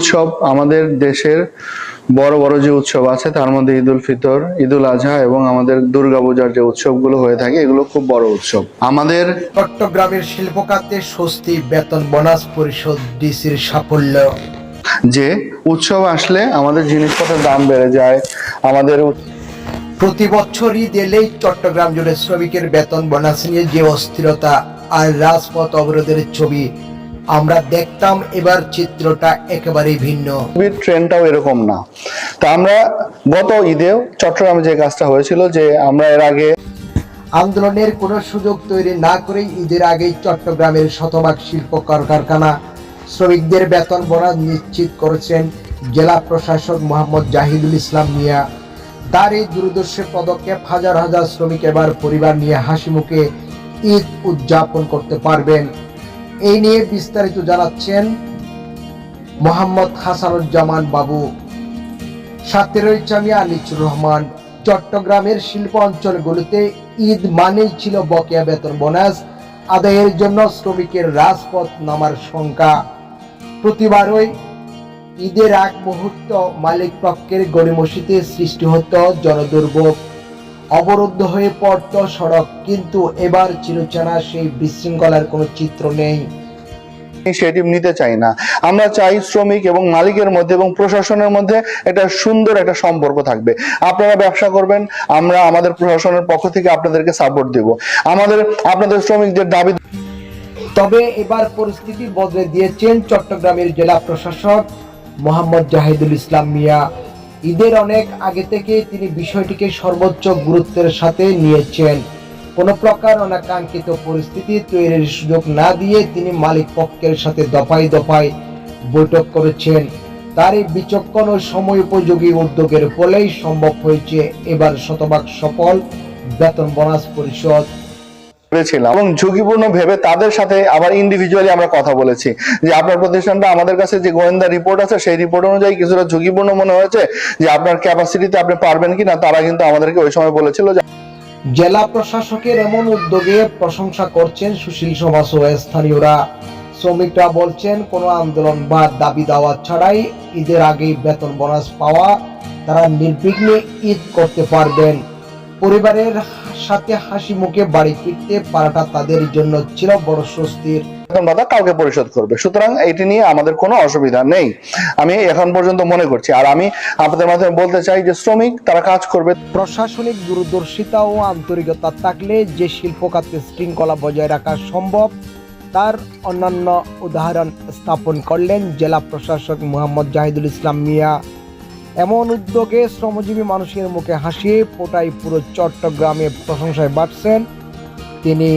উৎসব আমাদের দেশের বড় বড় যে উৎসব আছে তার মধ্যে ঈদ উল ফিতর, ঈদ উল আজহা এবং আমাদের দুর্গাপূজার যে উৎসবগুলো হয়ে থাকে এগুলো খুব বড় উৎসব। আমাদের চট্টগ্রামের শিল্প খাতে স্বস্তি, বেতন বোনাস পরিশোধ, ডিসির সাফল্য। যে উৎসব আসলে আমাদের জিনিসপত্রের দাম বেড়ে যায়। আমাদের প্রতি বছর ঈদ এলেই চট্টগ্রাম জুড়ে শ্রমিকের বেতন বোনাস নিয়ে যে অস্থিরতা আর রাজপথ অবরোধের ছবি আমরা দেখতাম, এবার চিত্রটা একেবারেই ভিন্ন। ট্রেনটাও এরকম না। তা আমরা গত ঈদেও চট্টগ্রামে যে কাজটা হয়েছিল যে আমরা এর আগে আন্দোলনের কোনো সুযোগ তৈরি না করেই ঈদের আগেই চট্টগ্রামের শতভাগ শিল্প কারখানা শ্রমিকদের বেতন বোনাস নিশ্চিত করেছেন জেলা প্রশাসক মোহাম্মদ জাহিদুল ইসলাম মিয়া। তার এই দূরদর্শী পদক্ষেপ হাজার হাজার শ্রমিক এবার পরিবার নিয়ে হাসি মুখে ঈদ উদযাপন করতে পারবেন। এই নিয়ে বিস্তারিত জানাচ্ছেন মোহাম্মদ হাসানুজ্জামান বাবু। সাথে রয়েছে আমি আনিসুর রহমান। চট্টগ্রামের শিল্প অঞ্চলগুলোতে ঈদ মানেই ছিল বকেয়া বেতন বোনাস আদায়ের জন্য শ্রমিকের রাজপথ নামার শঙ্কা। প্রতিবারই ঈদের আগ মুহূর্ত মালিক পক্ষের গড়িমসিতে সৃষ্টি হতো জনদুর্ভোগ, অবরুদ্ধ হয়ে পড়ত সড়ক। কিন্তু এবার চিরচেনা সেই বিশৃঙ্খলার কোনো চিত্র নেই। সেটি নিতে চাই না। আমরা চাই শ্রমিক এবং মালিকের মধ্যে এবং প্রশাসনের মধ্যে একটা সুন্দর একটা সম্পর্ক থাকবে। আপনারা ব্যবসা করবেন, আমরা আমাদের প্রশাসনের পক্ষ থেকে আপনাদেরকে সাপোর্ট দেব। আপনাদের শ্রমিকদের দাবি। তবে এবার পরিস্থিতি বদলে দিয়েছেন চট্টগ্রামের জেলা প্রশাসক মোহাম্মদ জাহিদুল ইসলাম মিয়া। ঈদের অনেক আগে থেকে তিনি বিষয়টিকে সর্বোচ্চ গুরুত্বের সাথে নিয়েছেন। কোনো প্রকার অনাকাঙ্ক্ষিত পরিস্থিতি তৈরির সুযোগ না দিয়ে তিনি মালিক পক্ষের সাথে দফায় দফায় বৈঠক করেছেন। তার এই বিচক্ষণ ও সময় উপযোগী উদ্যোগের ফলেই সম্ভব হয়েছে এবার শতভাগ সফল বেতন বোনাস পরিশোধ। এবং ঝুঁকিপূর্ণ ভেবে তাদের সাথে আবার ইন্ডিভিজুয়ালি আমরা কথা বলেছি যে আপনার প্রতিষ্ঠানটা আমাদের কাছে যে গোয়েন্দা রিপোর্ট আছে সেই রিপোর্ট অনুযায়ী কিছুটা ঝুঁকিপূর্ণ মনে হয়েছে, যে আপনার ক্যাপাসিটিতে আপনি পারবেন কিনা। তারা কিন্তু আমাদেরকে ওই সময় বলেছিল যে জেলা প্রশাসকের এমন উদ্যোগে প্রশংসা করছেন সুশীল সমাজ ও স্থানীয়রা। শ্রমিকরা বলছেন কোনো আন্দোলন বা দাবি দাওয়া ছাড়াই ঈদের আগেই বেতন বোনাস পাওয়া তারা নির্বিঘ্নে ঈদ করতে পারবেন। পরিবারের সাথে হাসি মুখে বাড়ি ফিরতে পারাটা তাদের জন্য ছিল বড় স্বস্তির। বেতন ভাতা কাউকে পরিশোধ করবে, সুতরাং এটি নিয়ে আমাদের কোনো অসুবিধা নেই আমি এখন পর্যন্ত মনে করছি। আর আমি আপনাদের মাধ্যমে বলতে চাই যে শ্রমিক তারা কাজ করবে। প্রশাসনিক দূরদর্শিতা ও আন্তরিকতা থাকলে যে শিল্প খাতে শৃঙ্খলা বজায় রাখা সম্ভব তার অন্যান্য উদাহরণ স্থাপন করলেন জেলা প্রশাসক মোহাম্মদ জাহিদুল ইসলাম মিয়া। এমন উদ্যোগে শ্রমজীবী মানুষের মুখে হাসি ফোটায় পুরো চট্টগ্রামে প্রশংসায় বাড়ছেন তিনি।